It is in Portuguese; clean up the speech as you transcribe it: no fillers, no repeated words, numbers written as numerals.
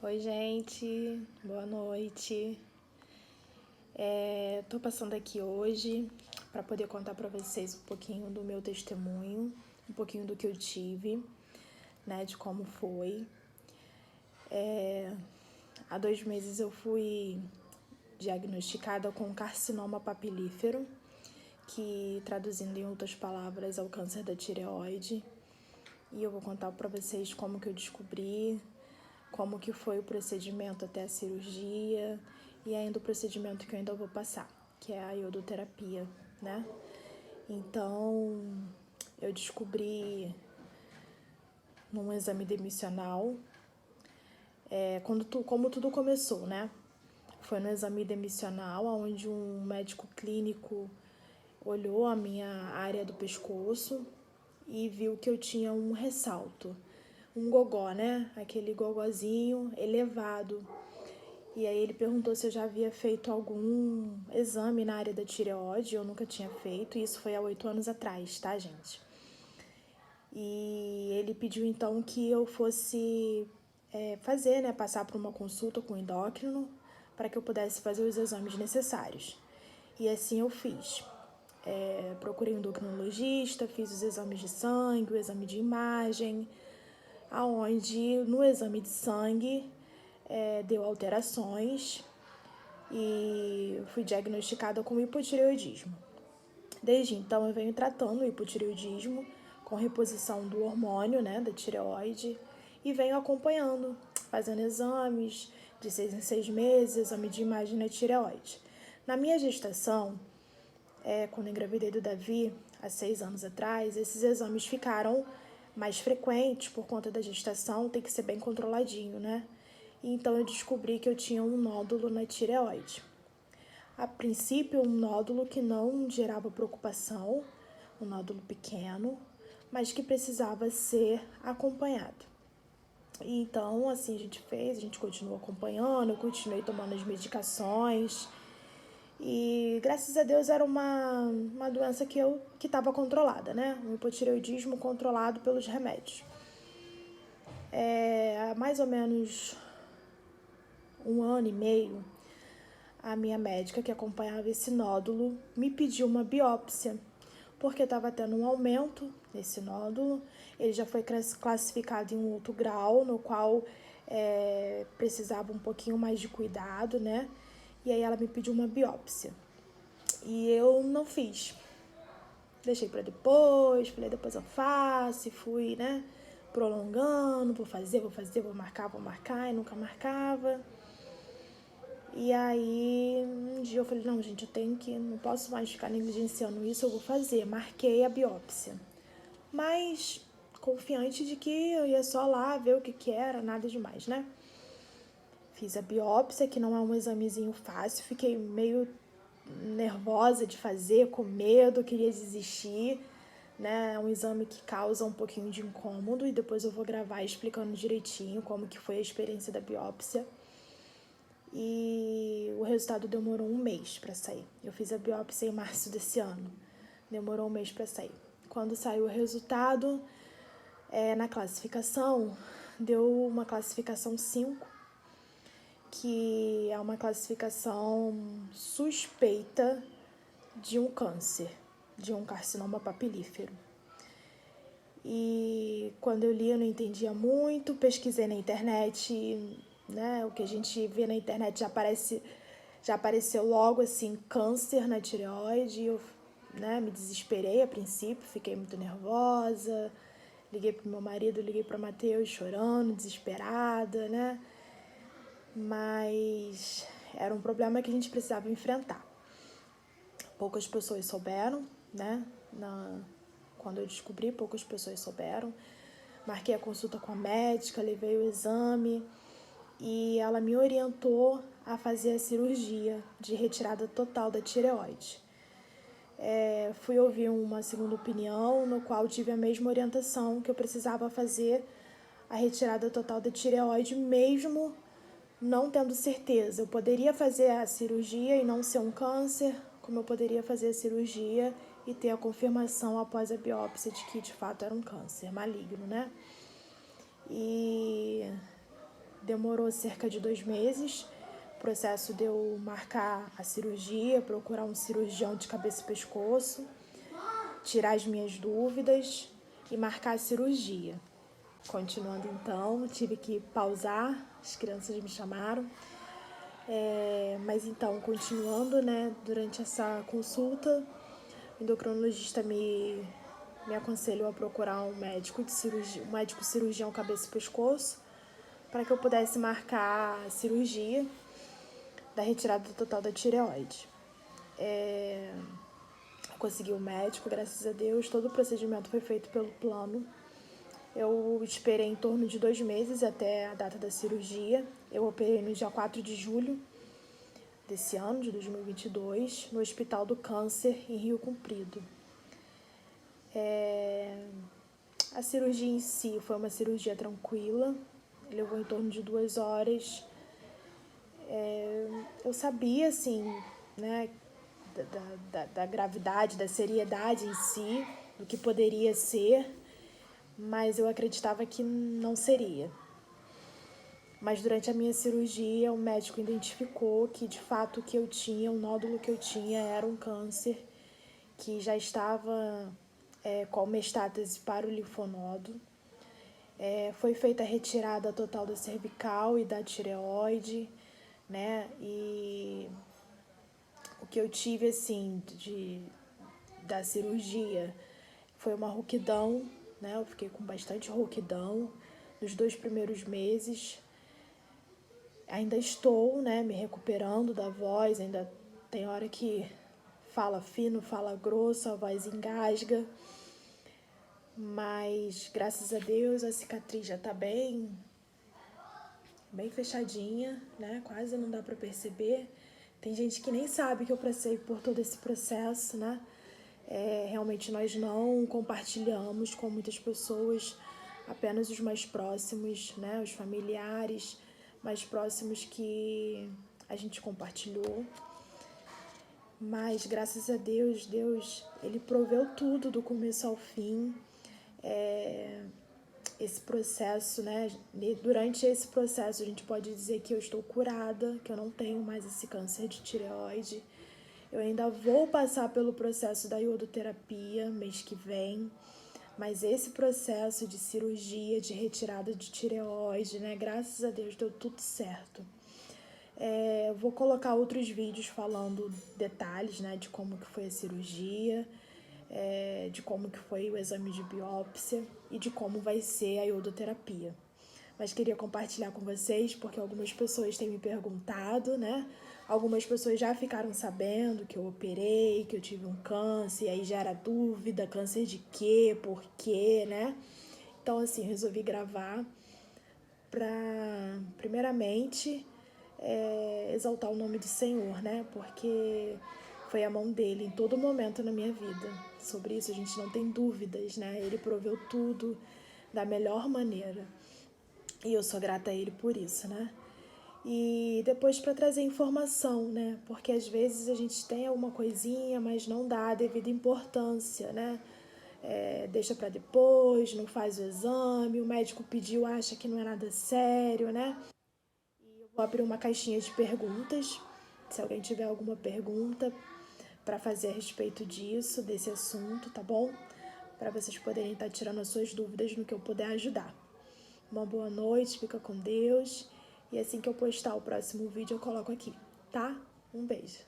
Oi, gente, boa noite. Tô passando aqui hoje para poder contar para vocês um pouquinho do meu testemunho, um pouquinho do que eu tive, né, de como foi. Há 2 meses eu fui diagnosticada com carcinoma papilífero, que traduzindo em outras palavras é o câncer da tireoide. E eu vou contar para vocês como que eu descobri, como que foi o procedimento até a cirurgia e ainda o procedimento que eu ainda vou passar, que é a iodoterapia, né? Então, eu descobri num exame demissional, como tudo começou, né? Foi no exame demissional, onde um médico clínico olhou a minha área do pescoço e viu que eu tinha um ressalto, um gogó, né? Aquele gogózinho elevado. E aí ele perguntou se eu já havia feito algum exame na área da tireoide. Eu nunca tinha feito, isso foi há 8 anos atrás, tá, gente? E ele pediu então que eu fosse fazer, né, passar por uma consulta com o endócrino para que eu pudesse fazer os exames necessários. E assim eu fiz. Procurei um endocrinologista, fiz os exames de sangue, o exame de imagem, aonde no exame de sangue deu alterações e fui diagnosticada com hipotireoidismo. Desde então eu venho tratando o hipotireoidismo com reposição do hormônio, né, da tireoide, e venho acompanhando, fazendo exames de 6 em 6 meses, exame de imagem na tireoide. Na minha gestação, quando engravidei do Davi, há 6 anos atrás, esses exames ficaram mais frequentes por conta da gestação, tem que ser bem controladinho, né? Então eu descobri que eu tinha um nódulo na tireoide. A princípio, um nódulo que não gerava preocupação, um nódulo pequeno, mas que precisava ser acompanhado. Então, assim, a gente continuou acompanhando, eu continuei tomando as medicações. E graças a Deus era uma doença que estava controlada, né? Um hipotireoidismo controlado pelos remédios. Há mais ou menos 1 ano e meio, a minha médica que acompanhava esse nódulo me pediu uma biópsia, porque estava tendo um aumento nesse nódulo. Ele já foi classificado em um outro grau, no qual precisava um pouquinho mais de cuidado, né? E aí ela me pediu uma biópsia. E eu não fiz. Deixei para depois, falei depois eu faço, e fui, né, prolongando, vou fazer, vou marcar, e nunca marcava. E aí, um dia eu falei, não, gente, não posso mais ficar negligenciando isso, eu vou fazer. Marquei a biópsia. Mas confiante de que eu ia só lá ver o que era, nada demais, né? Fiz a biópsia, que não é um examezinho fácil, fiquei meio nervosa de fazer, com medo, queria desistir, né? É um exame que causa um pouquinho de incômodo e depois eu vou gravar explicando direitinho como que foi a experiência da biópsia. E o resultado demorou 1 mês para sair. Eu fiz a biópsia em março desse ano. Demorou 1 mês para sair. Quando saiu o resultado, na classificação, deu uma classificação 5, que é uma classificação suspeita de um câncer, de um carcinoma papilífero. E quando eu li, eu não entendia muito, pesquisei na internet, né? O que a gente vê na internet já apareceu logo assim, câncer na tireoide. Eu, né, me desesperei a princípio, fiquei muito nervosa. Liguei pro meu marido, liguei para Matheus, chorando, desesperada, né? Mas era um problema que a gente precisava enfrentar. Poucas pessoas souberam, né? Quando eu descobri, poucas pessoas souberam. Marquei a consulta com a médica, levei o exame e ela me orientou a fazer a cirurgia de retirada total da tireoide. Fui ouvir uma segunda opinião, no qual tive a mesma orientação, que eu precisava fazer a retirada total da tireoide, mesmo não tendo certeza. Eu poderia fazer a cirurgia e não ser um câncer, como eu poderia fazer a cirurgia e ter a confirmação após a biópsia de que de fato era um câncer maligno, né? E demorou cerca de 2 meses. O processo de eu marcar a cirurgia, procurar um cirurgião de cabeça e pescoço, tirar as minhas dúvidas e marcar a cirurgia. Continuando então, tive que pausar, as crianças me chamaram. Mas então, continuando, né, durante essa consulta, o endocrinologista me aconselhou a procurar um médico cirurgião cabeça e pescoço, para que eu pudesse marcar a cirurgia da retirada total da tireoide. Consegui o médico, graças a Deus, todo o procedimento foi feito pelo plano. Eu esperei em torno de 2 meses até a data da cirurgia. Eu operei no dia 4 de julho desse ano, de 2022, no Hospital do Câncer, em Rio Comprido. A cirurgia em si foi uma cirurgia tranquila, levou em torno de 2 horas. Eu sabia, assim, né, da gravidade, da seriedade em si, do que poderia ser, mas eu acreditava que não seria. Mas durante a minha cirurgia, o médico identificou que, de fato, o que eu tinha, o nódulo que eu tinha era um câncer que já estava com a metástase para o linfonodo. Foi feita a retirada total da cervical e da tireoide, né? E o que eu tive, assim, da cirurgia foi uma rouquidão, né? Eu fiquei com bastante rouquidão nos 2 primeiros meses. Ainda estou, né, me recuperando da voz, ainda tem hora que fala fino, fala grosso, a voz engasga. Mas, graças a Deus, a cicatriz já tá bem fechadinha, né? Quase não dá para perceber. Tem gente que nem sabe que eu passei por todo esse processo, né? Realmente nós não compartilhamos com muitas pessoas, apenas os mais próximos, né? Os familiares mais próximos que a gente compartilhou. Mas, graças a Deus, Ele proveu tudo do começo ao fim. Esse processo, né? Durante esse processo, a gente pode dizer que eu estou curada, que eu não tenho mais esse câncer de tireoide. Eu ainda vou passar pelo processo da iodoterapia mês que vem, mas esse processo de cirurgia, de retirada de tireoide, né? Graças a Deus deu tudo certo. Vou colocar outros vídeos falando detalhes, né? De como que foi a cirurgia, de como que foi o exame de biópsia e de como vai ser a iodoterapia. Mas queria compartilhar com vocês porque algumas pessoas têm me perguntado, né? Algumas pessoas já ficaram sabendo que eu operei, que eu tive um câncer, e aí já era dúvida, câncer de quê, por quê, né? Então, assim, resolvi gravar para, primeiramente, exaltar o nome do Senhor, né? Porque foi a mão dele em todo momento na minha vida. Sobre isso a gente não tem dúvidas, né? Ele proveu tudo da melhor maneira. E eu sou grata a ele por isso, né? E depois para trazer informação, né? Porque às vezes a gente tem alguma coisinha, mas não dá a devida importância, né? Deixa para depois, não faz o exame, o médico pediu, acha que não é nada sério, né? E eu vou abrir uma caixinha de perguntas, se alguém tiver alguma pergunta para fazer a respeito disso, desse assunto, tá bom? Para vocês poderem estar tirando as suas dúvidas no que eu puder ajudar. Uma boa noite, fica com Deus. E assim que eu postar o próximo vídeo eu coloco aqui, tá? Um beijo.